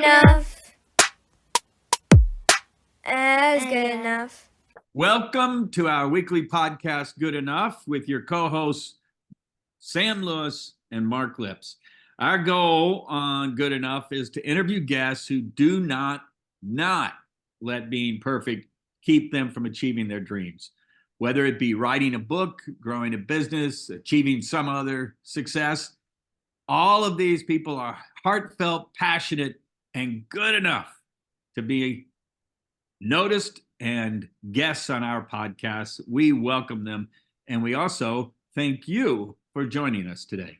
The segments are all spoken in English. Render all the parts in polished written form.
enough. As good enough. Welcome to our weekly podcast, Good Enough, with your co-hosts, Sam Lewis and Mark Lips. Our goal on Good Enough is to interview guests who do not let being perfect keep them from achieving their dreams. Whether it be writing a book, growing a business, achieving some other success, all of these people are heartfelt, passionate, and good enough to be noticed and guests on our podcast. We welcome them, and we also thank you for joining us today.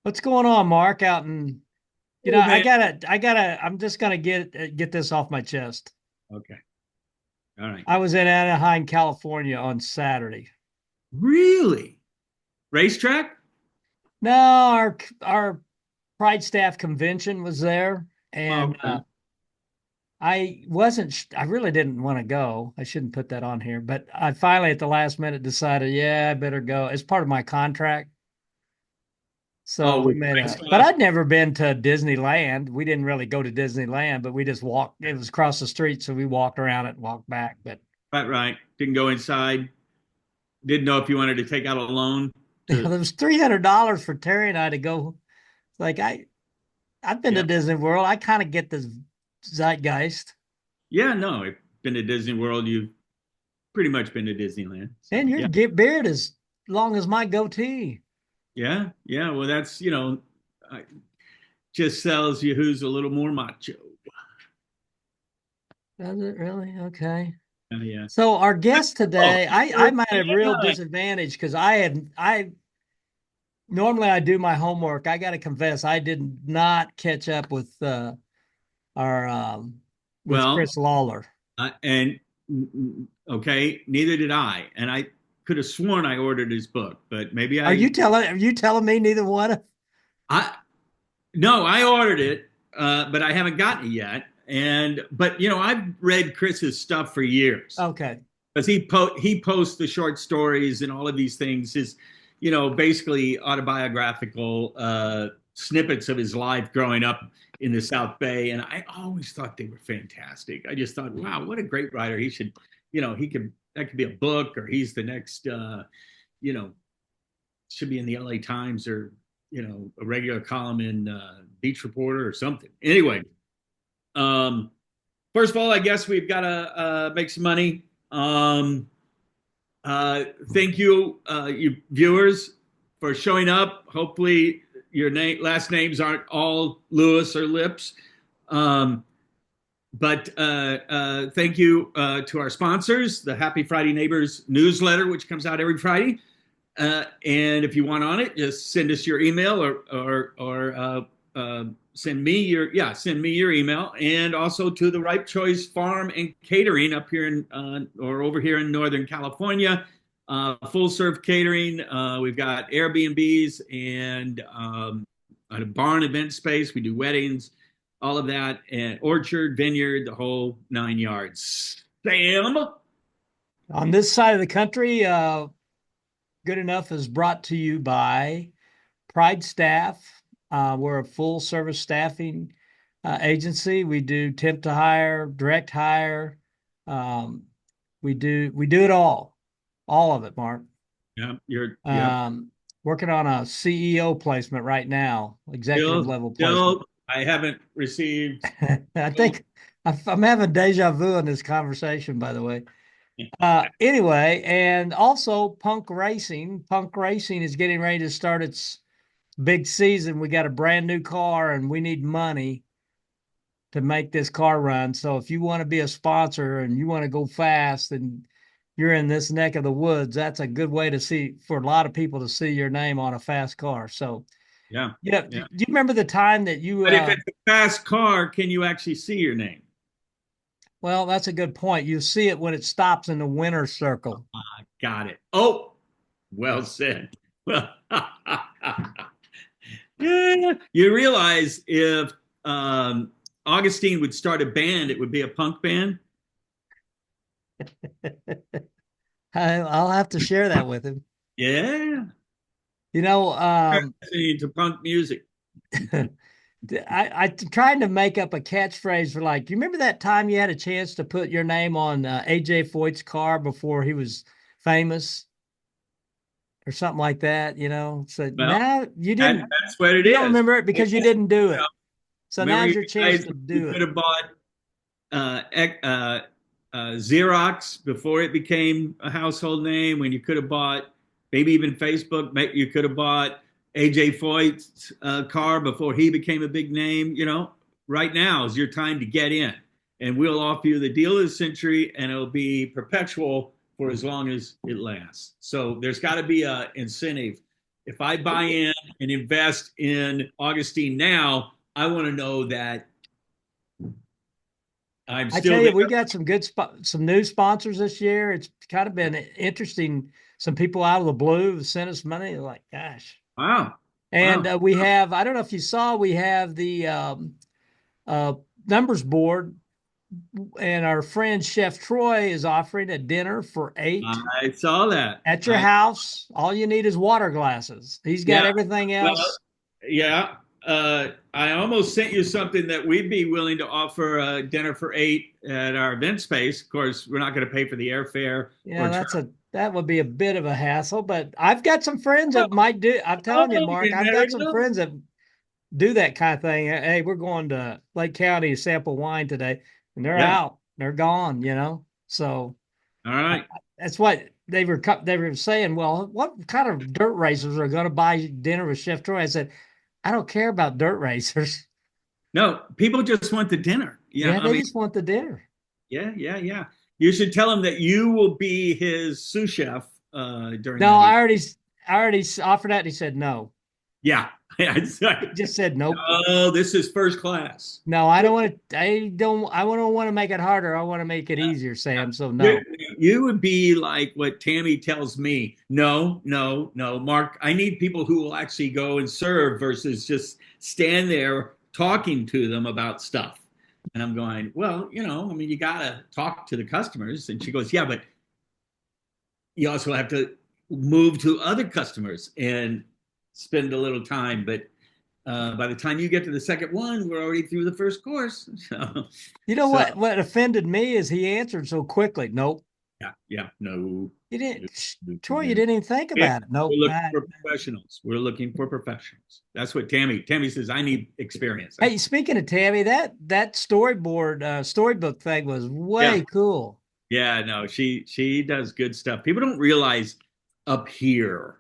What's going on, Mark? Out in, I'm just gonna get this off my chest. Okay. All right. I was in Anaheim, California on Saturday. Really? Racetrack? No, our Pride staff convention was there, and Okay. I really didn't want to go. I shouldn't put that on here, but I finally at the last minute decided, yeah, I better go. It's part of my contract. So we made but I'd never been to Disneyland. We didn't really go to Disneyland, but we just walked. It was across the street, so we walked around it and walked back. But Right. Didn't go inside. Didn't know if you wanted to take out a loan. there was $300 for Terry and I to go. Like I've been to Disney World. I kind of get this zeitgeist. Yeah, no, I've been to Disney World. You've pretty much been to Disneyland. So, and your beard is long as my goatee. Yeah. Well, that's, just tells you who's a little more macho. Does it really? Okay. Yeah. So our guest today, I'm at a real disadvantage because normally I do my homework. I got to confess, I did not catch up with Chris Lawler. And okay, neither did I. And I could have sworn I ordered his book, but maybe Are you telling me neither one? No, I ordered it, but I haven't gotten it yet. But I've read Chris's stuff for years. Okay. Because he posts the short stories and all of these things, his, basically autobiographical snippets of his life growing up in the South Bay. And I always thought they were fantastic. I just thought, wow, what a great writer. He should, that could be a book, or he's the next, should be in the LA Times, or, a regular column in Beach Reporter or something. Anyway, first of all, I guess we've got to make some money. Thank you, you viewers, for showing up. Hopefully your last names aren't all Lewis or Lips. But thank you to our sponsors, the Happy Friday Neighbors newsletter, which comes out every Friday. And if you want on it, just send us your email or send me your email, and also to the Ripe Choice Farm and Catering up here or over here in Northern California. Full serve catering. We've got Airbnbs and a barn event space. We do weddings, all of that, and orchard, vineyard, the whole 9 yards. Sam? On this side of the country, Good Enough is brought to you by Pride Staff. We're a full service staffing agency. We do temp to hire, direct hire. We do it all of it, Mark. Yeah, working on a CEO placement right now, executive level placement. I haven't received. I think I'm having deja vu in this conversation, by the way. Anyway, and also Punk Racing. Punk Racing is getting ready to start its big season. We got a brand new car and we need money to make this car run. So if you want to be a sponsor and you want to go fast and you're in this neck of the woods, that's a good way to see, for a lot of people, to see your name on a fast car. So yeah. Do you remember the time that you but if it's a fast car, can you actually see your name? Well, that's a good point. You see it when it stops in the winner's circle. Got it. Oh, well said. Well, yeah, you realize if Augustine would start a band, it would be a punk band. I'll have to share that with him. Yeah. To punk music. I trying to make up a catchphrase for like, you remember that time you had a chance to put your name on AJ Foyt's car before he was famous or something like that, So Well, now that's what it you don't is. remember it because you didn't do it. So Remember, now's you your chance guys, to you do could it. have bought Xerox before it became a household name. When you could have bought maybe even Facebook, you could have bought AJ Foyt's car before he became a big name. Right now is your time to get in, and we'll offer you the deal of the century, and it'll be perpetual for as long as it lasts. So there's got to be a incentive. If I buy in and invest in Augustine now, I want to know that I'm I still tell there. you, we got some new sponsors this year. It's kind of been interesting. Some people out of the blue sent us money. Like, gosh. Wow. And Wow. we have, I don't know if you saw, we have the uh, numbers board, and our friend Chef Troy is offering a dinner for 8 I saw that. at your house. All you need is water glasses. He's got Yeah. everything Well, else. yeah. I almost sent you something that we'd be willing to offer a dinner for 8 at our event space. Of course, we're not going to pay for the airfare Yeah, or that would be a bit of a hassle, but I've got some friends that travel. might do. I'm telling you, Oh, Mark, you I've never got some know. friends that do that kind of thing. Hey, we're going to Lake County to sample wine today, and they're Yeah. out, they're gone. So All right. that's what they were saying. Well, what kind of dirt racers are going to buy dinner with Chef Troy? I said, I don't care about dirt racers. No, people just want the dinner. Yeah. Yeah, I they mean, just want the dinner. yeah, yeah, yeah. You should tell him that you will be his sous chef during No, that evening. I already offered that. And he said no. Yeah. He just said nope. Oh, this is first class. No, I don't want to. I don't want to make it harder. I want to make it easier, Sam. So You, no. you would be like what Tammy tells me. No, no, no, Mark. I need people who will actually go and serve versus just stand there talking to them about stuff. And I'm going, well, I mean, you got to talk to the customers. And she goes, yeah, but you also have to move to other customers and spend a little time. But by the time you get to the second one, we're already through the first course. So, You know so what? What offended me is he answered so quickly. Nope. yeah, yeah, no. You No, didn't, no, Troy. You no. didn't even think We're about it. Nope. looking for professionals. We're looking for professionals. That's what Tammy says. I need experience. Hey, speaking of Tammy, that storybook thing was Yeah, way cool. yeah. No, she does good stuff. People don't realize up here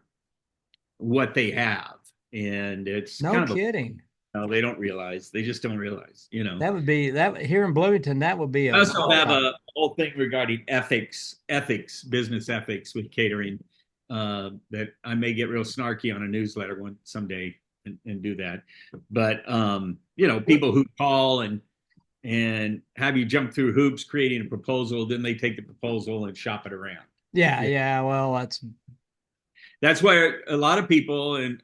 what they have, and it's No kind of kidding. no, they don't realize. They just don't realize. That would be that here in Bloomington. That would be I a also have wow. a whole thing regarding business ethics with catering. That I may get real snarky on a newsletter someday and do that. But people who call and have you jump through hoops creating a proposal, then they take the proposal and shop it around. Yeah. Well, That's where a lot of people and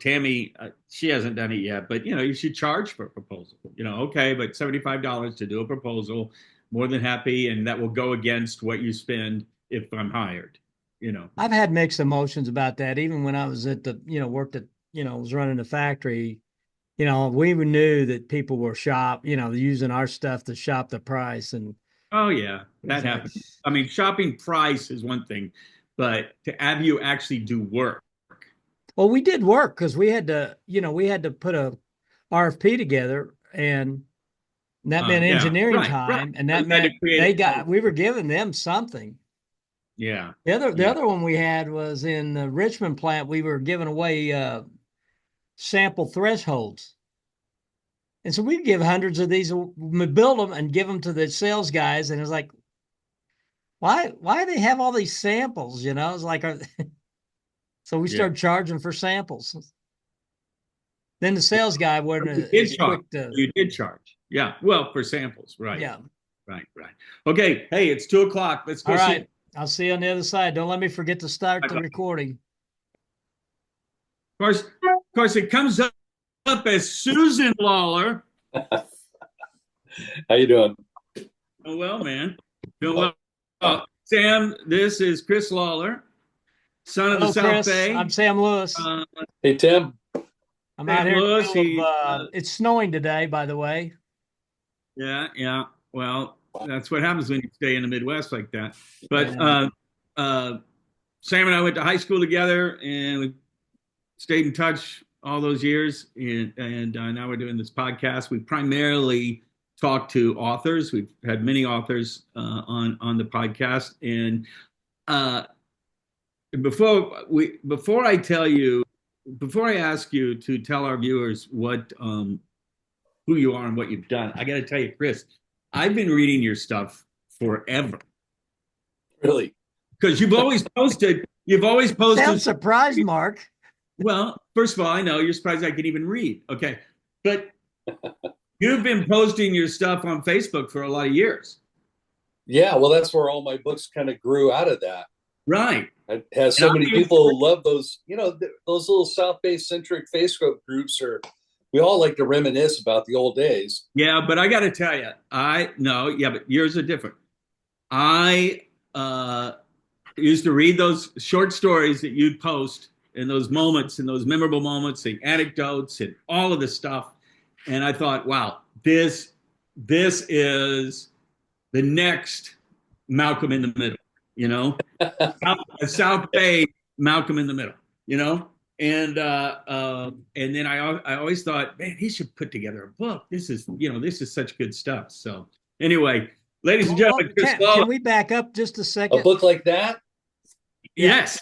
Tammy, she hasn't done it yet, but you should charge for a proposal. Okay, but $75 to do a proposal, more than happy, and that will go against what you spend if I'm hired. I've had mixed emotions about that. Even when I was worked at, was running the factory, we knew that people were using our stuff to shop the price. And Oh yeah, it that was like, happens. I mean, shopping price is one thing, but to have you actually do work. well, we did work because we had to put a RFP together, and that meant Yeah, engineering right, right. time. And So that you had to meant create we were giving them something. yeah, The yeah. other one we had was in the Richmond plant. We were giving away sample thresholds. And so we'd give hundreds of these, we build them and give them to the sales guys. And it's like, why do they have all these samples? It's like, so we Yeah. started charging for samples. Then the sales guy wasn't You did as charge. quick to, You did charge. Yeah. Well, for samples, right. yeah. Right. Okay. Hey, it's 2:00. Let's go All see. right. I'll see you on the other side. Don't let me forget to start the recording. Of course, it comes up as Susan Lawler. How you doing? Oh, well, man. Doing well. Sam, this is Chris Lawler, son of Hello, the South Chris. Bay. I'm Sam Lewis. Hey, Tim. I'm out St. here in Louis. the middle of, it's snowing today, by the way. Yeah. Well, that's what happens when you stay in the Midwest like that. But Yeah. Sam and I went to high school together, and we stayed in touch all those years. And now we're doing this podcast. We primarily talk to authors. We've had many authors on the podcast. And before I ask you to tell our viewers what who you are and what you've done, I got to tell you, Chris, I've been reading your stuff forever. Really? Because you've always posted. Sounds surprised, Mark. Well, first of all, I know you're surprised I can even read. Okay. But you've been posting your stuff on Facebook for a lot of years. Yeah, well, that's where all my books kind of grew out of that. Right. It has so many people who love those, those little South Bay centric Facebook groups we all like to reminisce about the old days. Yeah, but I got to tell you, but yours are different. I used to read those short stories that you'd post in those moments, and those memorable moments, and anecdotes, and all of this stuff. And I thought, wow, this is the next Malcolm in the Middle, a South Bay Malcolm in the Middle, and then I always thought, man, he should put together a book. This is such good stuff. So anyway, ladies and gentlemen, Chris Lawler. Can we back up just a second? A book like that? Yes.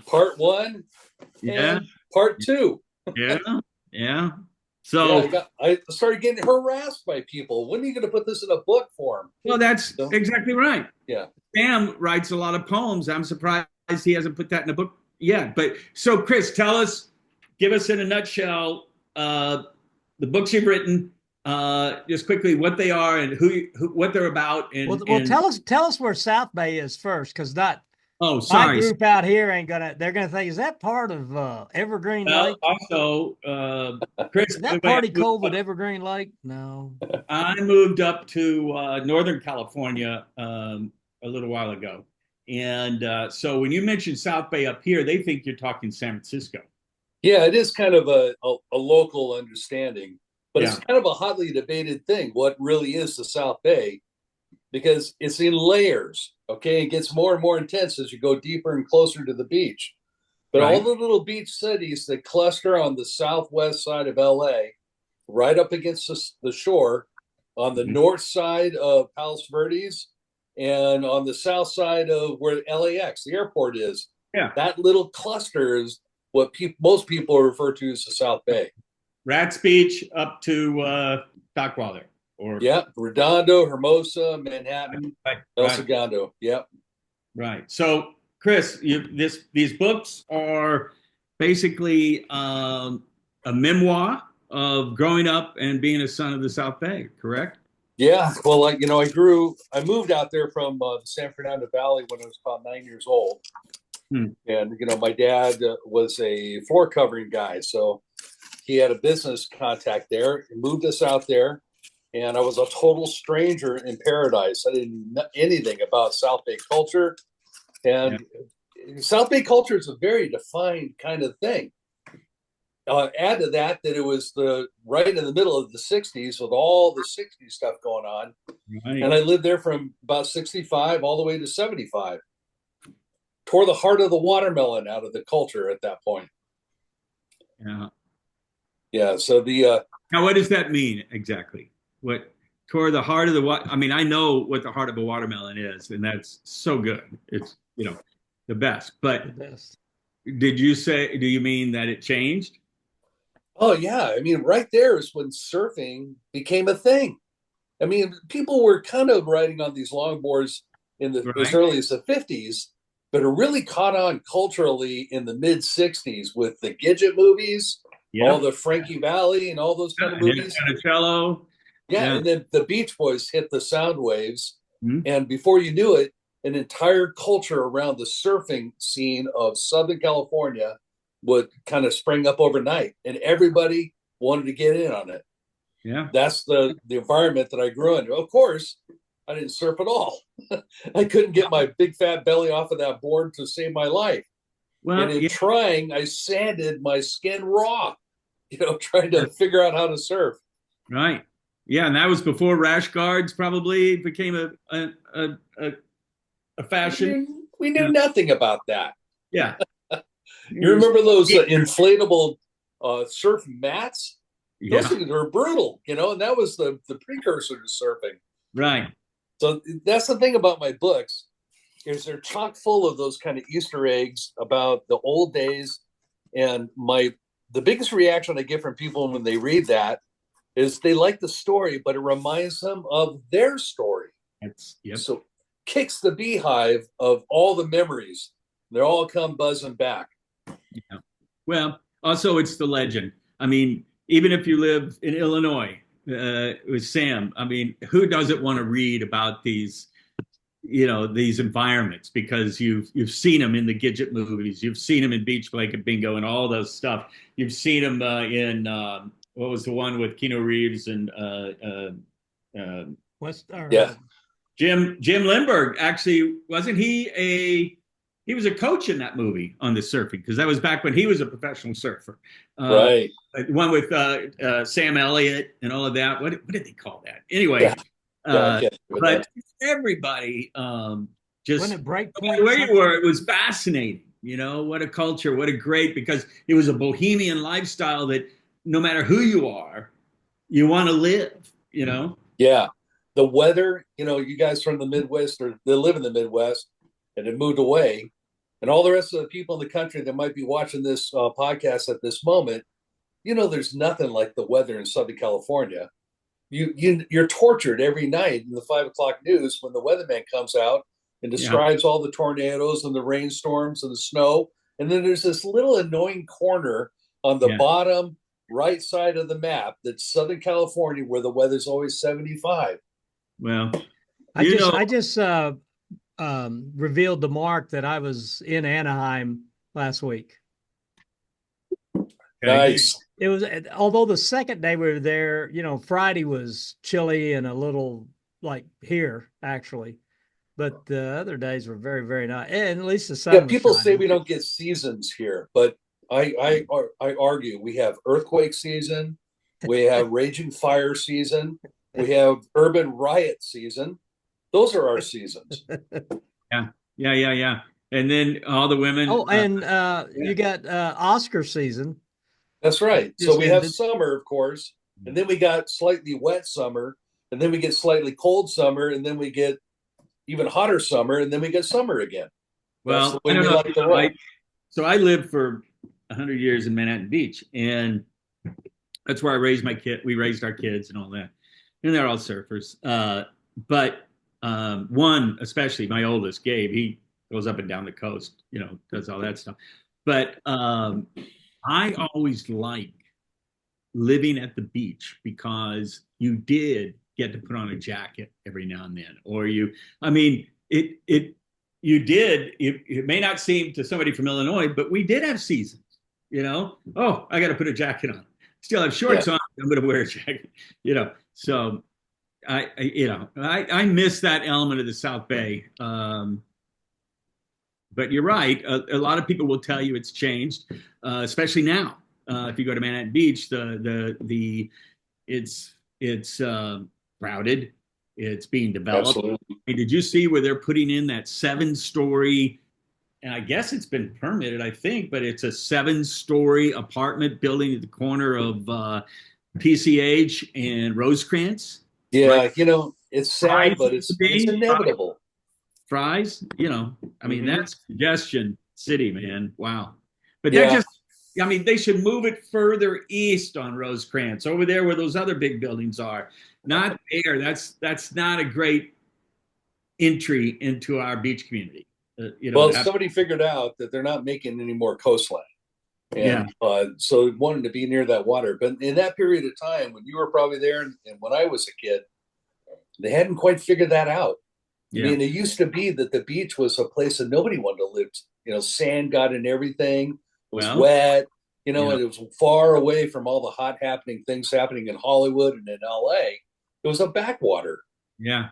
Part 1. Yeah. And Part 2. Yeah. So I started getting harassed by people. When are you going to put this in a book form? Well, that's exactly right. Yeah. Sam writes a lot of poems. I'm surprised he hasn't put that in a book yet. But so, Chris, give us in a nutshell the books you've written, just quickly what they are and what they're about. And tell us where South Bay is first, because sorry, my group out here they're gonna think, is that part of Evergreen Lake? Also, Chris, is that party cold with Evergreen Lake? No. I moved up to Northern California a little while ago. And so when you mention South Bay up here, they think you're talking San Francisco. Yeah, it is kind of a local understanding, but it's kind of a hotly debated thing. What really is the South Bay? Because it's in layers, okay? It gets more and more intense as you go deeper and closer to the beach. But all the little beach cities that cluster on the southwest side of LA, right up against the shore, on the north side of Palos Verdes, and on the south side of where LAX, the airport is. Yeah. That little cluster is what most people refer to as the South Bay. Rats Beach up to Dockweiler. Redondo, Hermosa, Manhattan, El Segundo. Yep. Right. So, Chris, these books are basically a memoir of growing up and being a son of the South Bay, correct? Yeah. Well, I moved out there from the San Fernando Valley when I was about 9 years old. And, my dad was a floor covering guy. So he had a business contact there. He moved us out there. And I was a total stranger in paradise. I didn't know anything about South Bay culture. And South Bay culture is a very defined kind of thing. Add to that it was right in the middle of the 60s with all the 60s stuff going on. Right. And I lived there from about 65 all the way to 75. Tore the heart of the watermelon out of the culture at that point. Yeah. Yeah. So now, what does that mean exactly? What tore the heart of I mean, I know what the heart of a watermelon is, and that's so good. It's, the best. But do you mean that it changed? Oh, yeah. I mean, right there is when surfing became a thing. I mean, people were kind of riding on these longboards in as early as the 50s, but it really caught on culturally in the mid 60s with the Gidget movies, all the Frankie Valli and all those kind of movies. Yeah, and then the Beach Boys hit the sound waves, and before you knew it, an entire culture around the surfing scene of Southern California would kind of spring up overnight, and everybody wanted to get in on it. Yeah, that's the environment that I grew in. Of course, I didn't surf at all. I couldn't get my big fat belly off of that board to save my life. Well, and in trying, I sanded my skin raw. trying to figure out how to surf. Right. Yeah, and that was before rash guards probably became a fashion. We knew nothing about that. Yeah. You remember those inflatable surf mats? Yeah. Those things were brutal, and that was the precursor to surfing. Right. So that's the thing about my books, is they're chock full of those kind of Easter eggs about the old days. And the biggest reaction I get from people when they read that is they like the story, but it reminds them of their story. Yep. So kicks the beehive of all the memories. They all come buzzing back. Yeah. Well, also it's the legend. I mean, even if you live in Illinois, with Sam, I mean, who doesn't want to read about these environments, because you've seen them in the Gidget movies, you've seen them in Beach Blanket Bingo and all those stuff. You've seen them in what was the one with Keanu Reeves and Jim Lindbergh. Actually, wasn't he was a coach in that movie on the surfing, because that was back when he was a professional surfer. Right. One with Sam Elliott and all of that. What did they call that? Anyway, but everybody just where you were, it was fascinating. What a culture, what a great, because it was a bohemian lifestyle that no matter who you are, you want to live. Yeah, the weather. You guys from the Midwest, or they live in the Midwest and have moved away, and all the rest of the people in the country that might be watching this podcast at this moment, there's nothing like the weather in Southern California. You're tortured every night in the 5 o'clock news when the weatherman comes out and describes all the tornadoes and the rainstorms and the snow. And then there's this little annoying corner on the bottom right side of the map that's Southern California, where the weather's always 75. Well, I just revealed to Mark that I was in Anaheim last week. Nice. It was, although the second day we were there, Friday was chilly and a little like here actually, but the other days were very, very nice. And at least the sun. Yeah, people say we don't get seasons here, but I argue we have earthquake season, we have raging fire season, we have urban riot season. Those are our seasons. Yeah. And then all the women. Oh, and you got Oscar season. That's right. So we have summer, of course, and then we got slightly wet summer, and then we get slightly cold summer, and then we get even hotter summer, and then we get summer again. Well, I don't know. So I lived for 100 years in Manhattan Beach, and that's where I raised my kid. We raised our kids and all that, and they're all surfers. But one, especially my oldest, Gabe, he goes up and down the coast, does all that stuff. But I always liked living at the beach, because you did get to put on a jacket every now and then, or you did. It may not seem to somebody from Illinois, but we did have seasons. Oh, I got to put a jacket on. Still have shorts on. I'm going to wear a jacket. So I miss that element of the South Bay. But you're right. A lot of people will tell you it's changed, especially now. If you go to Manhattan Beach, it's crowded. It's being developed. Absolutely. Did you see where they're putting in that 7-story? And I guess it's been permitted, I think, but it's a 7-story apartment building at the corner of PCH and Rosecrans. Yeah, right? it's sad, but it's inevitable. Fries, that's congestion city, man. Wow. But they're they should move it further east on Rosecrans, over there where those other big buildings are. Not there. That's not a great entry into our beach community. Somebody figured out that they're not making any more coastline. And so wanted to be near that water. But in that period of time, when you were probably there and when I was a kid, they hadn't quite figured that out. Yeah. I mean, it used to be that the beach was a place that nobody wanted to live. Sand got in everything. It was wet. And it was far away from all the things happening in Hollywood and in LA. It was a backwater. Yeah.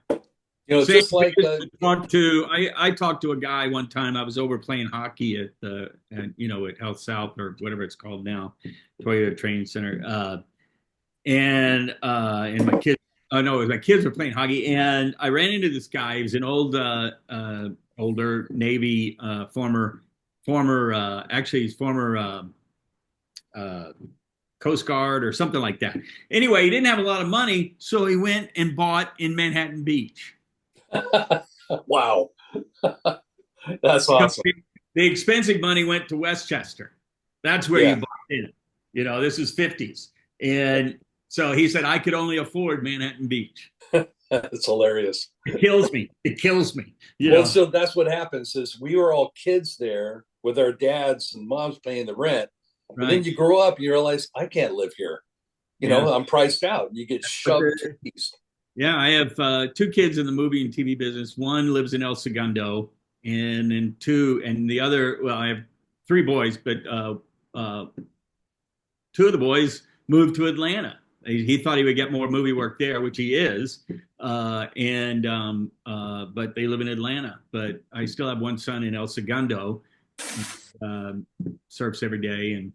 Just like I talked to a guy one time. I was over playing hockey at Health South or whatever it's called now, Toyota Training Center, and my kids. Oh no, my kids were playing hockey, and I ran into this guy. He was an older Navy he's former Coast Guard or something like that. Anyway, he didn't have a lot of money, so he went and bought in Manhattan Beach. Wow. That's awesome. The expensive money went to Westchester. That's where you bought in. This is 50s. And so he said, I could only afford Manhattan Beach. That's hilarious. It kills me. So that's what happens is we were all kids there with our dads and moms paying the rent. Right. And then you grow up and you realize, I can't live here. I'm priced out. You get shoved to the east. Yeah, I have 2 kids in the movie and TV business. One lives in El Segundo, and the other, well, I have 3 boys, but 2 of the boys moved to Atlanta. He thought he would get more movie work there, which he is, but they live in Atlanta. But I still have one son in El Segundo, surfs every day, and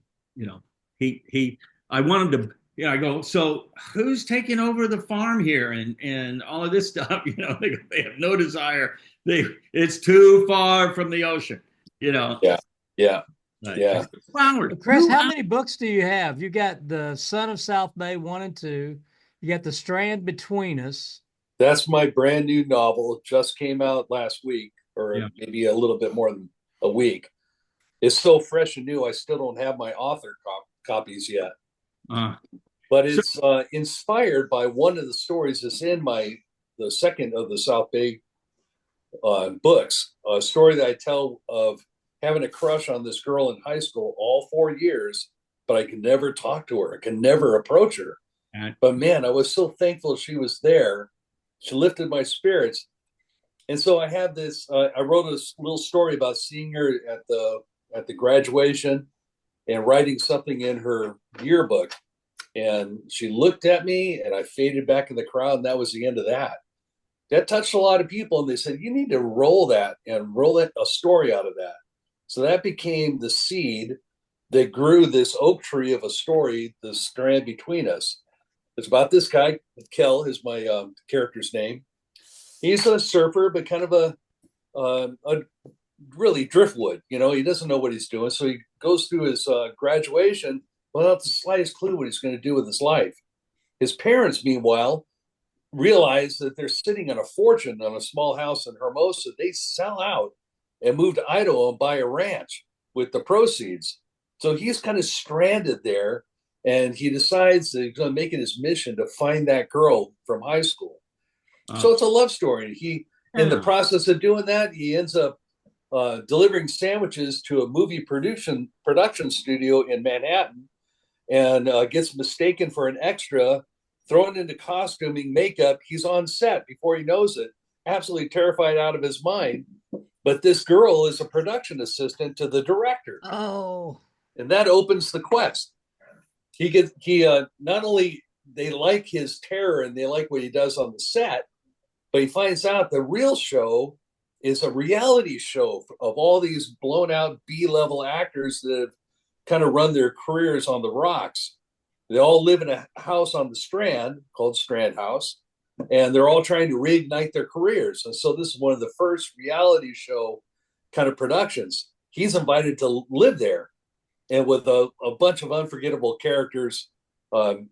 I want him to. I go, so who's taking over the farm here and all of this stuff? They have no desire. It's too far from the ocean. Yeah. Flowers. Chris, how many books do you have? You got The Son of South Bay 1 and 2. You got The Strand Between Us. That's my brand new novel. It just came out last week, or maybe a little bit more than a week. It's so fresh and new. I still don't have my author copies yet. But it's inspired by one of the stories that's in the second of the South Bay books, a story that I tell of having a crush on this girl in high school all 4 years, but I could never talk to her. I could never approach her. But man, I was so thankful she was there. She lifted my spirits. And so I had this, I wrote a little story about seeing her at the graduation and writing something in her yearbook. And she looked at me and I faded back in the crowd, and that was the end of that. That touched a lot of people, and they said, you need to roll a story out of that. So that became the seed that grew this oak tree of a story, The Strand Between Us. It's about this guy, Kel is my character's name. He's a surfer, but kind of a really driftwood. He doesn't know what he's doing. So he goes through his graduation without the slightest clue what he's going to do with his life. His parents, meanwhile, realize that they're sitting on a fortune on a small house in Hermosa. They sell out and move to Idaho and buy a ranch with the proceeds. So he's kind of stranded there, and he decides that he's going to make it his mission to find that girl from high school. So it's a love story. In the process of doing that, he ends up delivering sandwiches to a movie production studio in Manhattan, and gets mistaken for an extra, thrown into costuming, makeup. He's on set before he knows it, absolutely terrified out of his mind. But this girl is a production assistant to the director. Oh. And that opens the quest. Not only they like his terror and they like what he does on the set, but he finds out the real show is a reality show of all these blown out B-level actors that have kind of run their careers on the rocks. They all live in a house on the Strand called Strand House, and they're all trying to reignite their careers. And so this is one of the first reality show kind of productions. He's invited to live there, and with a bunch of unforgettable characters that,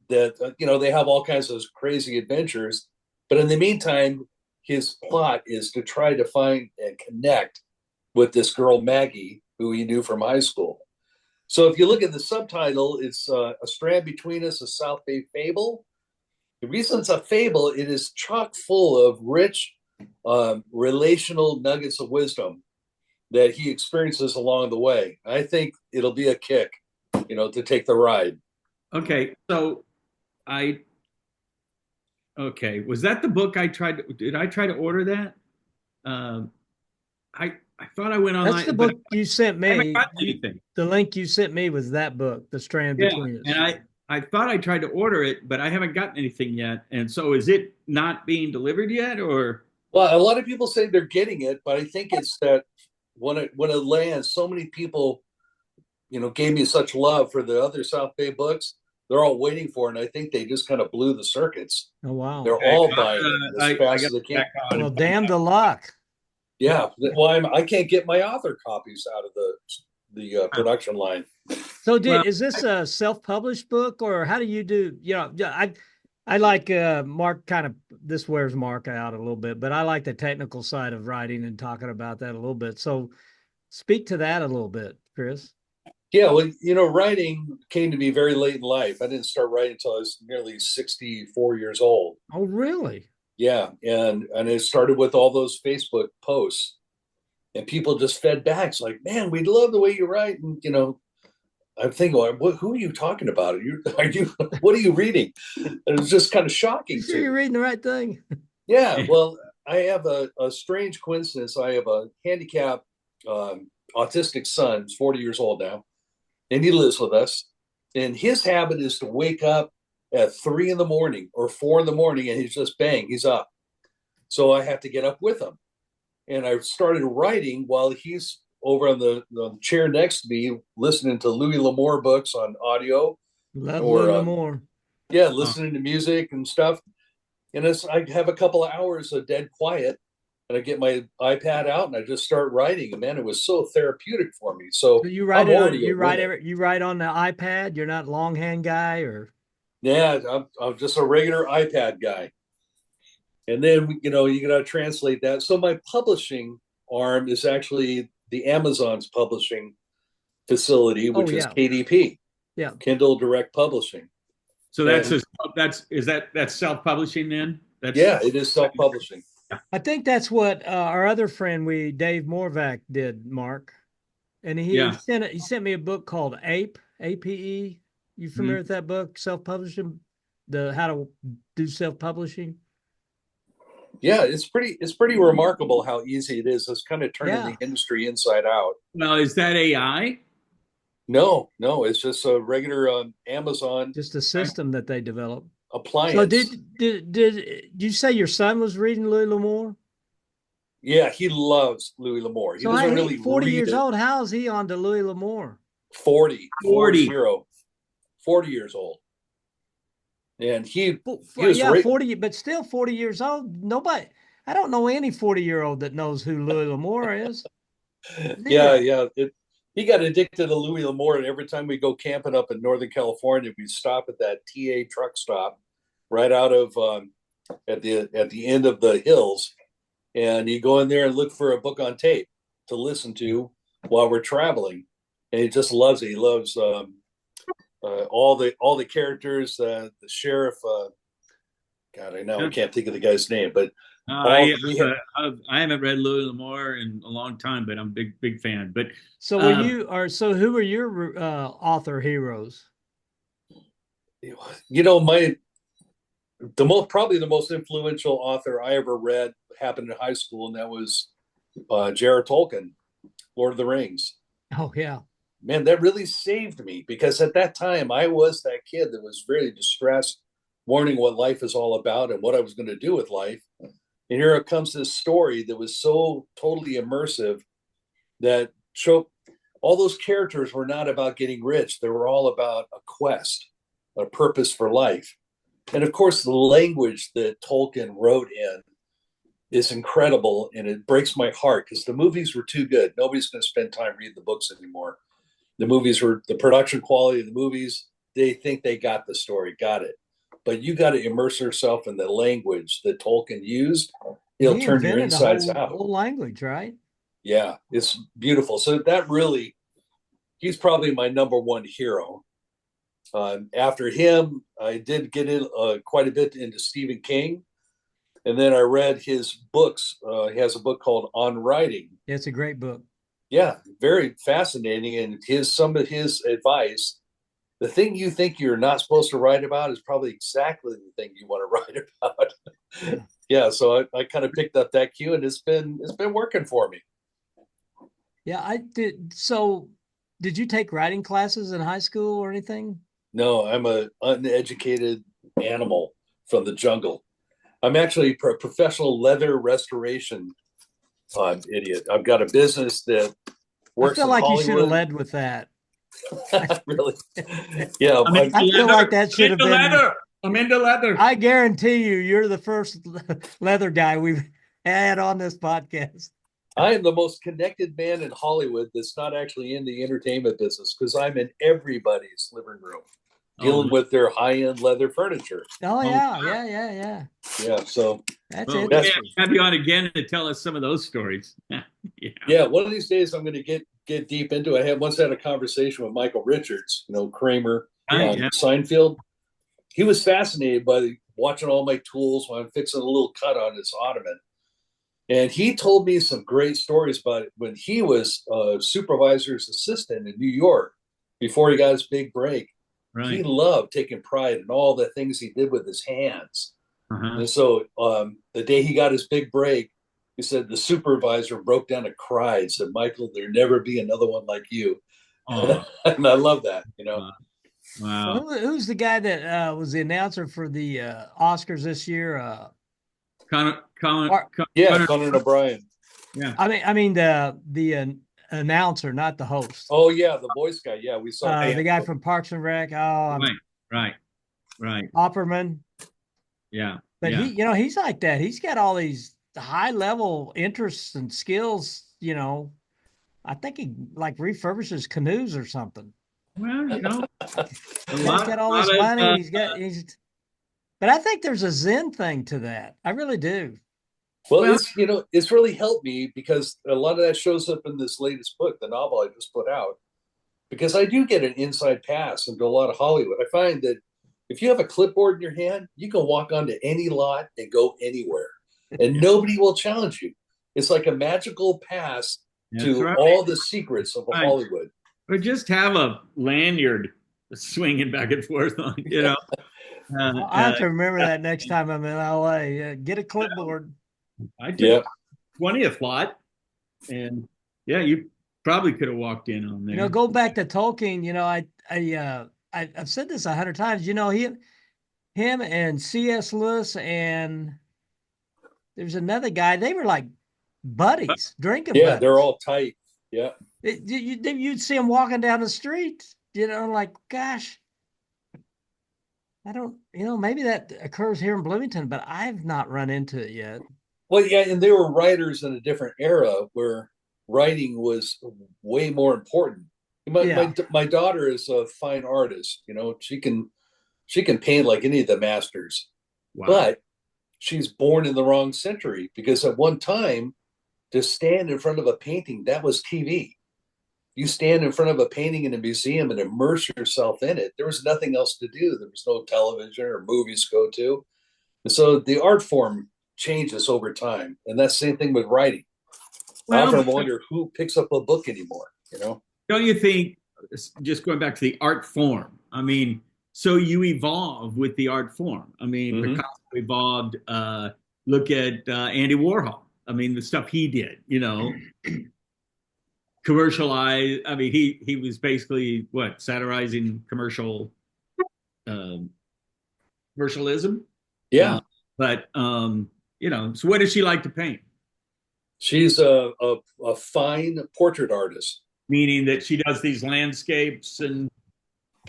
they have all kinds of crazy adventures. But in the meantime, his plot is to try to find and connect with this girl, Maggie, who he knew from high school. So if you look at the subtitle, it's A Strand Between Us, a South Bay Fable. The reason it's a fable, it is chock full of rich relational nuggets of wisdom that he experiences along the way. I think it'll be a kick, to take the ride. Okay, so was that the book did I try to order that? I thought I went online. That's the book you sent me. I haven't gotten anything. The link you sent me was that book, The Strand Between Us. And I thought I tried to order it, but I haven't gotten anything yet. And so is it not being delivered yet, or? Well, a lot of people say they're getting it, but I think it's that when it lands, so many people, gave me such love for the other South Bay books. They're all waiting for it, and I think they just kind of blew the circuits. Oh, wow. They're all buying it as fast as they can. Well, damn the luck. Yeah. Well, I can't get my author copies out of the production line. So is this a self-published book, or how do you do, I like Mark this wears Mark out a little bit, but I like the technical side of writing and talking about that a little bit. So speak to that a little bit, Chris. Yeah, well, writing came to me very late in life. I didn't start writing until I was nearly 64 years old. Oh, really? Yeah, and it started with all those Facebook posts, and people just fed back. It's like, man, we love the way you write, and I'm thinking, who are you talking about? What are you reading? And it was just kind of shocking. You sure you're reading the right thing? Yeah, well, I have a strange coincidence. I have a handicapped autistic son. He's 40 years old now, and he lives with us. And his habit is to wake up at 3 in the morning or 4 in the morning, and he's up. So I have to get up with him. And I started writing while he's over on the chair next to me, listening to Louis L'Amour books on audio. Love Louis L'Amour. Yeah, listening to music and stuff. And I have a couple of hours of dead quiet, and I get my iPad out and I just start writing. And man, it was so therapeutic for me. So you write you write on the iPad. You're not longhand guy, or? Yeah, I'm just a regular iPad guy. And then you got to translate that. So my publishing arm is actually the Amazon's publishing facility, which is KDP. Yeah, Kindle Direct Publishing. So that's self-publishing then? It is self-publishing. I think that's what our other friend Dave Morvac did, Mark. And he sent me a book called APE, APE. You familiar with that book? Self-publishing, how to do self-publishing. Yeah, it's pretty remarkable how easy it is. It's kind of turning the industry inside out. Well, is that AI? No, it's just a regular Amazon. Just a system that they developed. Appliance. So did you say your son was reading Louis L'Amour? Yeah, he loves Louis L'Amour. He doesn't really 40 read years it. old. How is he on to Louis L'Amour? 40 years old. And he was 40, but still 40 years old. I don't know any 40-year-old that knows who Louis L'Amour is. Yeah. He got addicted to Louis L'Amour, and every time we go camping up in Northern California, we stop at that TA truck stop right out of at the end of the hills, and you go in there and look for a book on tape to listen to while we're traveling, and he just loves it. He loves all the characters, the sheriff. God, I can't think of the guy's name, but I haven't read Louis L'Amour in a long time, but I'm a big fan. But so who are your author heroes? Probably the most influential author I ever read happened in high school, and that was J.R. Tolkien, Lord of the Rings. Oh yeah. Man, that really saved me, because at that time I was that kid that was very distressed, wondering what life is all about and what I was going to do with life. And here it comes this story that was so totally immersive that showed all those characters were not about getting rich. They were all about a quest, a purpose for life. And of course, the language that Tolkien wrote in is incredible, and it breaks my heart because the movies were too good. Nobody's going to spend time reading the books anymore. The production quality of the movies, they think they got the story, got it. But you got to immerse yourself in the language that Tolkien used. He'll turn your insides out. Whole language, right? Yeah, it's beautiful. So he's probably my number one hero. After him, I did get in quite a bit into Stephen King. And then I read his books. He has a book called On Writing. Yeah, it's a great book. Yeah, very fascinating. And some of his advice, the thing you think you're not supposed to write about is probably exactly the thing you want to write about. Yeah, so I kind of picked up that cue, and it's been working for me. Yeah, I did. So did you take writing classes in high school or anything? No, I'm a uneducated animal from the jungle. I'm actually a professional leather restoration idiot. I've got a business that I works feel in like you should have Hollywood. led with that. Really? Yeah. I'm into I feel leather. like that should have I'm into been. leather. I'm into leather. I guarantee you're the first leather guy we've had on this podcast. I am the most connected man in Hollywood that's not actually in the entertainment business because I'm in everybody's living room dealing with their high-end leather furniture. Oh wow. yeah. Yeah, so That's Well, it. we may have you on again to tell us some of those stories. yeah, one of these days I'm going to get deep into it. I once had a conversation with Michael Richards, Kramer on Seinfeld. He was fascinated by watching all my tools when I'm fixing a little cut on his ottoman. And he told me some great stories about it when he was a supervisor's assistant in New York before he got his big break. Right. He loved taking pride in all the things he did with his hands. And so the day he got his big break, he said the supervisor broke down and cried, said, "Michael, there'll never be another one like you." And I love that, Wow. Well, who's the guy that was the announcer for the Oscars this year? Conan O'Brien. Yeah. I mean the announcer, not the host. Oh yeah, the voice guy. Yeah, we saw the guy from Parks and Rec. Oh, right. Opperman. Yeah. But he's like that. He's got all these high level interests and skills. I think he like refurbishes canoes or something. Well, he's got all this money. But I think there's a Zen thing to that. I really do. Well, it's really helped me because a lot of that shows up in this latest book, the novel I just put out, because I do get an inside pass into a lot of Hollywood. I find that if you have a clipboard in your hand, you can walk onto any lot and go anywhere, and nobody will challenge you. It's like a magical pass to all the secrets of Hollywood. Or just have a lanyard swinging back and forth on, I have to remember that next time I'm in LA. Get a clipboard. I did 20th lot, and you probably could have walked in on there. Go back to Tolkien. I've said this 100 times. Him and C.S. Lewis and there's another guy. They were like buddies, drinking. Yeah, buddies. they're all tight. Yeah, you'd see them walking down the street. Like, gosh, I don't. Maybe that occurs here in Bloomington, but I've not run into it yet. Well, yeah, and they were writers in a different era where writing was way more important. My daughter is a fine artist. She can paint like any of the masters. Wow. But she's born in the wrong century because at one time, to stand in front of a painting, that was TV. You stand in front of a painting in a museum and immerse yourself in it. There was nothing else to do. There was no television or movies to go to. And so the art form changes over time. And that's the same thing with writing. I often wonder who picks up a book anymore, Don't you think, just going back to the art form, so you evolve with the art form. Picasso evolved, look at Andy Warhol. The stuff he did, commercialize. He was basically satirizing commercialism. Yeah. So what does she like to paint? She's a fine portrait artist. Meaning that she does these landscapes and.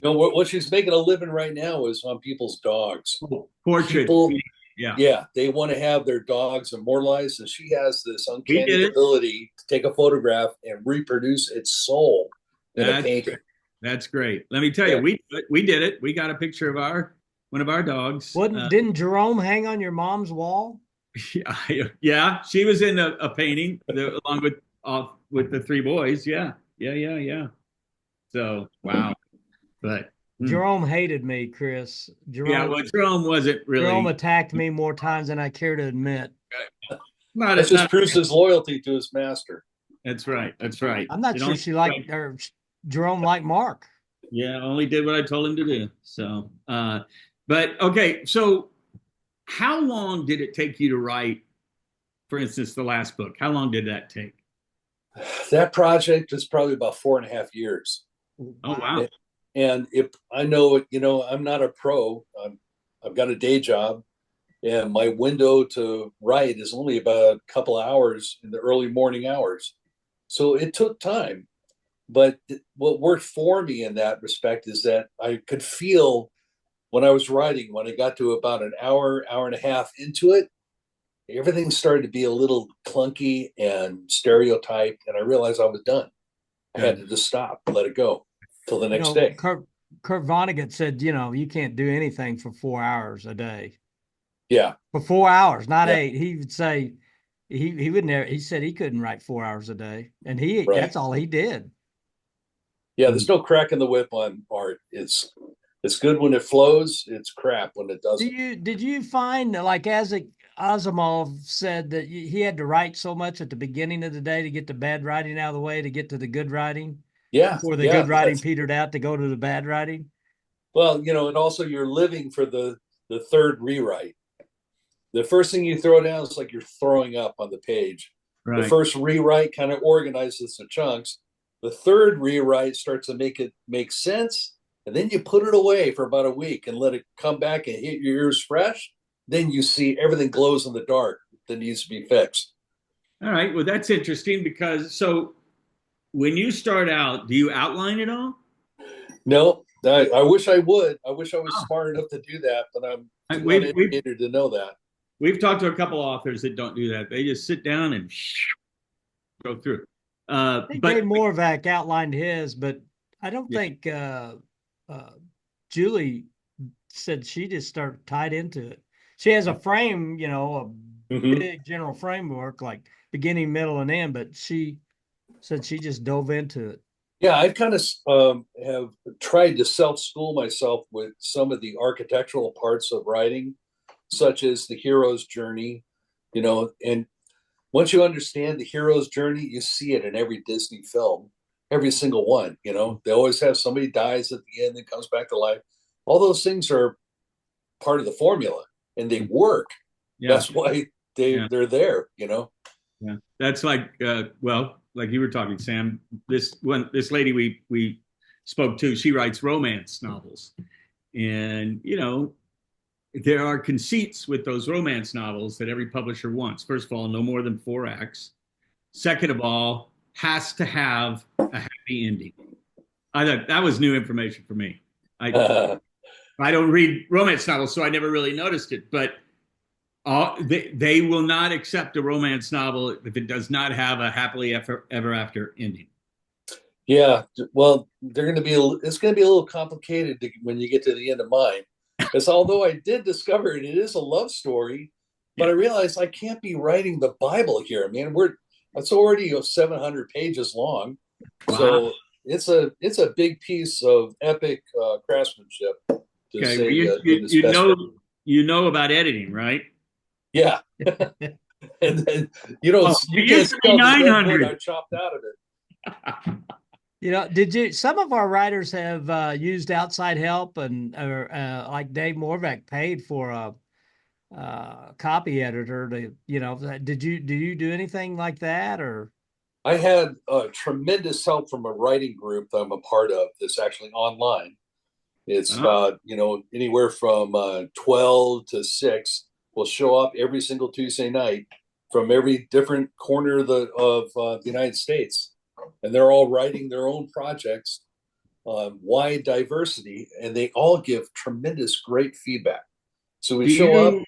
What she's making a living right now is on people's dogs. Portrait. Yeah, they want to have their dogs immortalized, and she has this uncanny ability to take a photograph and reproduce its soul in a painting. That's great. Let me tell you, we did it. We got a picture of one of our dogs. Didn't Jerome hang on your mom's wall? Yeah, she was in a painting along with the three boys. Yeah. So wow, but. Jerome hated me, Chris. Jerome wasn't really. Jerome attacked me more times than I care to admit. That just proves his loyalty to his master. That's right. I'm not sure she liked or Jerome liked Mark. Yeah, only did what I told him to do. So, but okay. So, how long did it take you to write, for instance, the last book? How long did that take? That project was probably about 4.5 years. Oh wow! And if I know it, I'm not a pro. I've got a day job, and my window to write is only about a couple of hours in the early morning hours. So it took time. But what worked for me in that respect is that I could feel when I was writing, when I got to about an hour, hour and a half into it, everything started to be a little clunky and stereotyped. And I realized I was done. I had to just stop, let it go till the next day. Kurt Vonnegut said, you can't do anything for 4 hours a day. Yeah. For 4 hours, not 8. He would say he would never, he said he couldn't write 4 hours a day. And that's all he did. Yeah, there's no crack in the whip on art. It's good when it flows. It's crap when it doesn't. Did you find, like, as Asimov said, that he had to write so much at the beginning of the day to get the bad writing out of the way, to get to the good writing? Yeah. Before the good writing petered out, to go to the bad writing? Well, and also you're living for the third rewrite. The first thing you throw down is like you're throwing up on the page. Right. The first rewrite kind of organizes the chunks. The third rewrite starts to make sense. And then you put it away for about a week and let it come back and hit your ears fresh. Then you see everything glows in the dark that needs to be fixed. All right. Well, that's interesting because when you start out, do you outline it all? No, I wish I would. I wish I was smart enough to do that, but I'm too uneducated to know that. We've talked to a couple authors that don't do that. They just sit down and go through. I think Dave Morvac outlined his, but I don't think Julie said she just started tied into it. She has a frame, a big general framework, like beginning, middle, and end, but she said she just dove into it. Yeah, I kind of have tried to self-school myself with some of the architectural parts of writing, such as the hero's journey, and once you understand the hero's journey, you see it in every Disney film, every single one. They always have somebody dies at the end and comes back to life. All those things are part of the formula, and they work. Yeah. That's why they're there. Yeah, that's like like you were talking, Sam. This lady we spoke to, she writes romance novels, and there are conceits with those romance novels that every publisher wants. First of all, no more than 4 acts. Second of all, has to have a happy ending. I thought that was new information for me. I don't read romance novels, so I never really noticed it. But they will not accept a romance novel if it does not have a happily ever after ending. Yeah, well, it's going to be a little complicated when you get to the end of mine. Because although I did discover it is a love story, but I realized I can't be writing the Bible here. I mean, it's already 700 pages long, so it's a big piece of epic craftsmanship. You know about editing, right? Yeah, and then you can't smell the dead wood I chopped out of it. Some of our writers have used outside help, and like Dave Morvac paid for a copy editor to, do you do anything like that? Or I had tremendous help from a writing group that I'm a part of that's actually online. It's about, anywhere from 12 to 6 will show up every single Tuesday night from every different corner of the United States. And they're all writing their own projects, wide diversity, and they all give tremendous, great feedback. So we show up,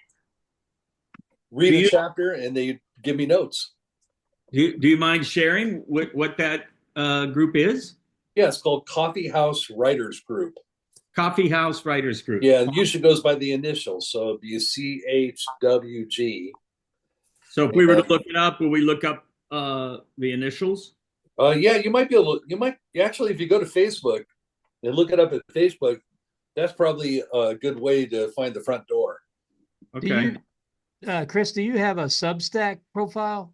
read a chapter, and they give me notes. Do you mind sharing what that group is? Yeah, it's called Coffee House Writers Group. Coffee House Writers Group. Yeah, it usually goes by the initials, so it'd be CHWG. So if we were to look it up, will we look up the initials? Yeah, you might actually, if you go to Facebook and look it up at Facebook, that's probably a good way to find the front door. Okay. Chris, do you have a Substack profile?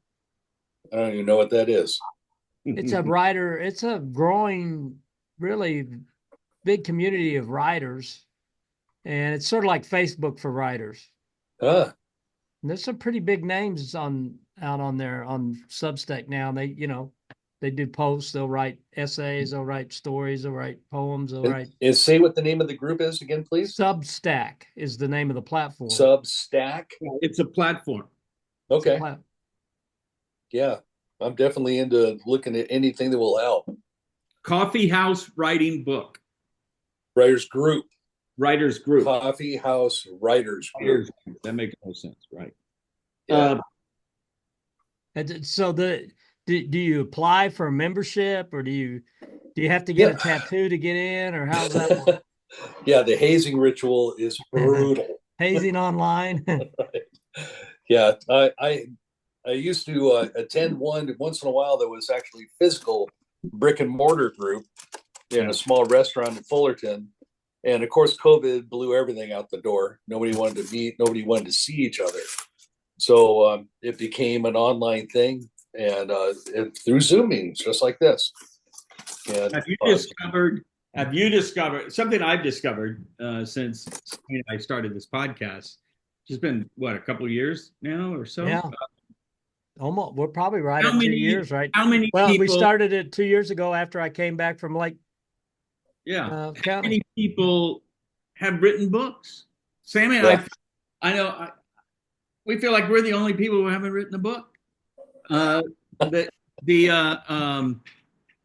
I don't even know what that is. It's a writer. It's a growing, really big community of writers, and it's sort of like Facebook for writers. And there's some pretty big names out on there on Substack now. And they, They do posts. They'll write essays. They'll write stories. They'll write poems. They'll write. And say what the name of the group is again, please. Substack is the name of the platform. Substack. It's a platform. Okay. Yeah, I'm definitely into looking at anything that will help. Coffee House Writing Book. Writers Group. Writers Group. Coffee House Writers Group. That makes no sense, right? Yeah. So do you apply for a membership, or do you have to get a tattoo to get in, or how's that work? Yeah, the hazing ritual is brutal. Hazing online. Yeah, I used to attend one once in a while that was actually physical brick and mortar group in a small restaurant in Fullerton. And of course, COVID blew everything out the door. Nobody wanted to meet. Nobody wanted to see each other. So it became an online thing, and through Zoom meetings, just like this. And, have you discovered something I've discovered since I started this podcast? It's been what, a couple of years now or so? Yeah. Almost. We're probably right at 2 years, right? How many Well, people, we started it 2 years ago after I came back from Lake. Yeah. County. How many people have written books? Sammy and I know we feel like we're the only people who haven't written a book. And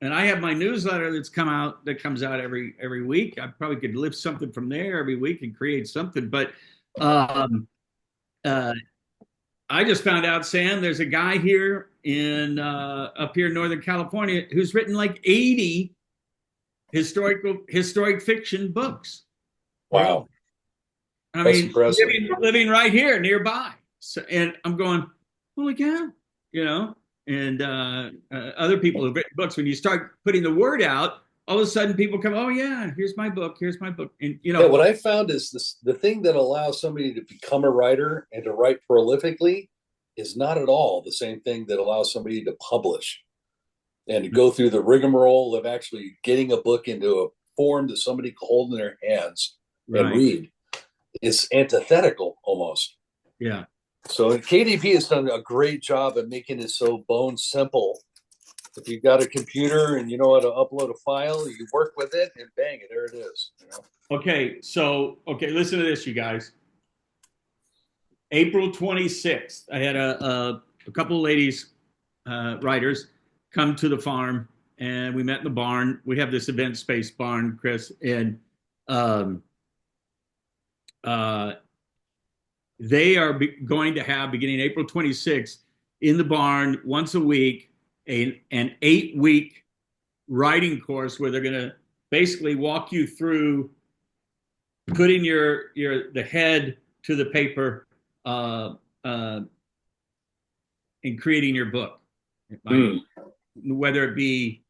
I have my newsletter that comes out every week. I probably could lift something from there every week and create something. But I just found out, Sam, there's a guy here up here in Northern California who's written like 80 historic fiction books. Wow. I That's mean, impressive. living right here nearby. So, and I'm going, holy cow, and other people who've written books. When you start putting the word out, all of a sudden people come, oh yeah, here's my book. And what I found is the thing that allows somebody to become a writer and to write prolifically is not at all the same thing that allows somebody to publish and to go through the rigmarole of actually getting a book into a form that somebody can hold in their hands and read. It's antithetical almost. Yeah. So KDP has done a great job at making it so bone simple. If you've got a computer and you know how to upload a file, you work with it and bang it, there it is. Okay, listen to this, you guys. April 26th, I had a couple of ladies, writers, come to the farm, and we met in the barn. We have this event space barn, Chris, and they are going to have, beginning April 26th, in the barn once a week, an 8-week writing course where they're going to basically walk you through putting the head to the paper and creating your book, whether it be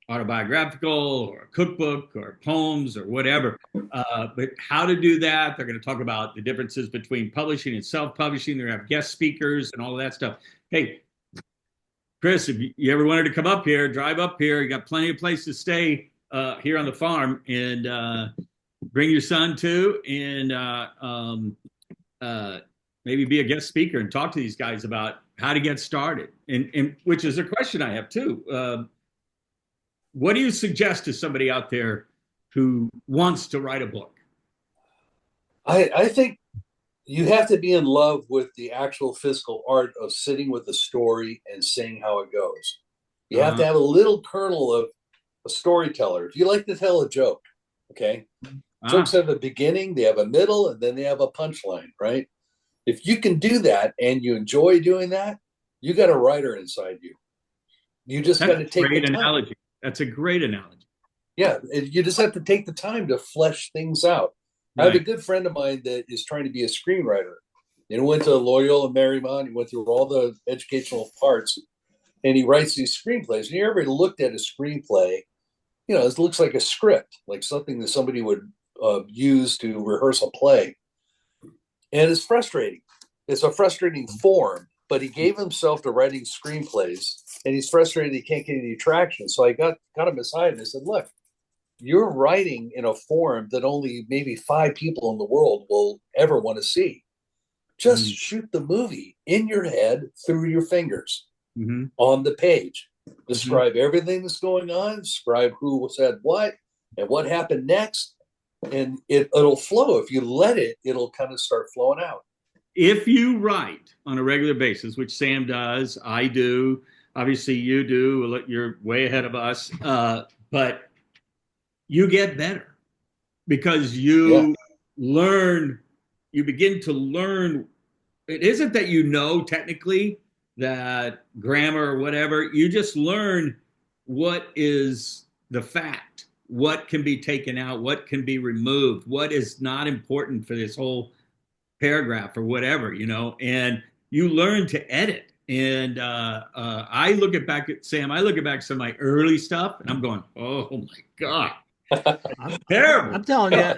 autobiographical or a cookbook or poems or whatever. But how to do that, they're going to talk about the differences between publishing and self-publishing. They're going to have guest speakers and all of that stuff. Hey, Chris, if you ever wanted to come up here, drive up here. You got plenty of place to stay here on the farm, and bring your son too, and maybe be a guest speaker and talk to these guys about how to get started. And which is a question I have too. What do you suggest to somebody out there who wants to write a book? I think you have to be in love with the actual physical art of sitting with the story and seeing how it goes. You have to have a little kernel of a storyteller. If you like to tell a joke, okay? Jokes have a beginning, they have a middle, and then they have a punchline, right? If you can do that and you enjoy doing that, you got a writer inside you. You just got to take the time. Analogy. That's a great analogy. Yeah, you just have to take the time to flesh things out. Right. I have a good friend of mine that is trying to be a screenwriter. He went to Loyola Marymount. He went through all the educational parts, and he writes these screenplays. And you ever looked at a screenplay? It looks like a script, like something that somebody would use to rehearse a play. And it's frustrating. It's a frustrating form, but he gave himself to writing screenplays, and he's frustrated he can't get any traction. So I got him aside and I said, look, you're writing in a form that only maybe 5 people in the world will ever want to see. Just shoot the movie in your head through your fingers. on the page. Describe everything that's going on, describe who said what and what happened next, and it'll flow. If you let it, it'll kind of start flowing out. If you write on a regular basis, which Sam does, I do, obviously you do, you're way ahead of us, but you get better because you learn, you begin to learn. It isn't that you know technically that grammar or whatever, you just learn what is the fact, what can be taken out, what can be removed, what is not important for this whole paragraph or whatever, and you learn to edit. And I look at back at Sam, I look at back some of my early stuff and I'm going, oh my God, terrible. I'm telling you,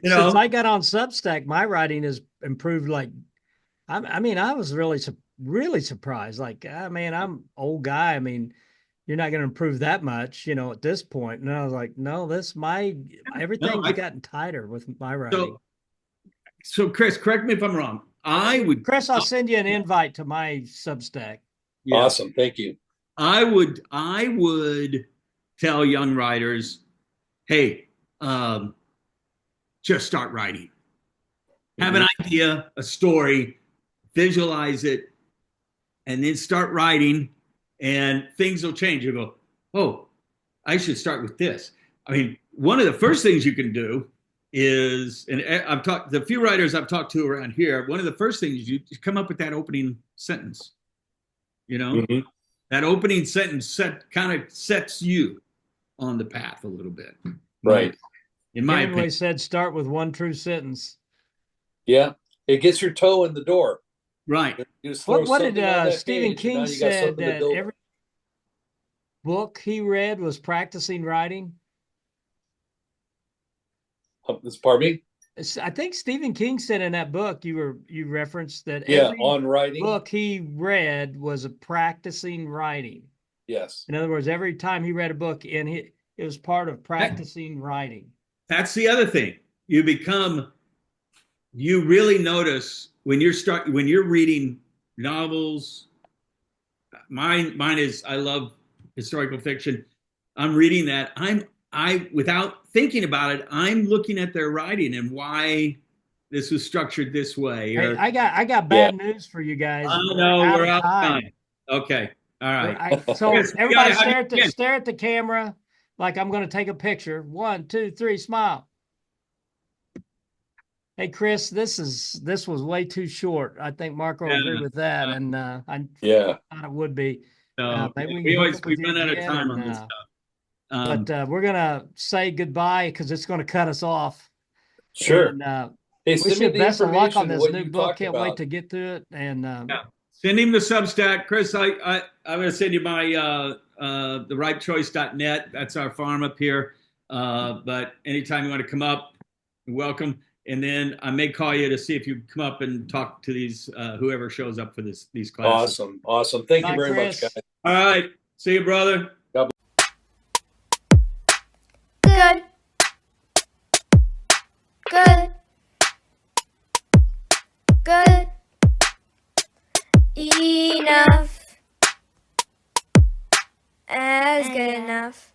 since I got on Substack, my writing has improved. Like, I mean, I was really surprised. Like, I'm old guy. I mean, you're not going to improve that much, at this point. And I was like, no, everything's gotten tighter with my writing. So Chris, correct me if I'm wrong. Chris, I'll send you an invite to my Substack. Yeah. Awesome. Thank you. I would tell young writers, hey, just start writing. Have an idea, a story, visualize it, and then start writing, and things will change. You go, oh, I should start with this. I mean, one of the first things you can do is, and I've talked the few writers I've talked to around here, one of the first things you come up with that opening sentence. That opening sentence kind of sets you on the path a little bit. Right. In my opinion, said start with one true sentence. Yeah. It gets your toe in the door. Right. What did Stephen King said that every book he read was practicing writing? Pardon me? I think Stephen King said in that book you referenced that every on writing book he read was a practicing writing. Yes. In other words, every time he read a book, it was part of practicing writing. That's the other thing. You really notice when you're reading novels. Mine is, I love historical fiction. I'm reading that. Without thinking about it, I'm looking at their writing and why this was structured this way. Hey, I got bad news for you guys. I know we're out of time. Okay. All right. So everybody stare at the camera like I'm going to take a picture. 1, 2, 3, smile. Hey, Chris, this was way too short. I think Marco will agree with that, and I thought it would be. Maybe we run out of time on this stuff. But we're gonna say goodbye because it's gonna cut us off. Sure. And, wish you the best of luck on this new book. Can't wait to get through it. And send him the Substack, Chris. I'm gonna send you my theripechoice.net. That's our farm up here. But anytime you want to come up, you're welcome. And then I may call you to see if you come up and talk to these whoever shows up for these classes. Awesome. Thank you very much, guys. All right. See you, brother. Good. Enough. As good enough.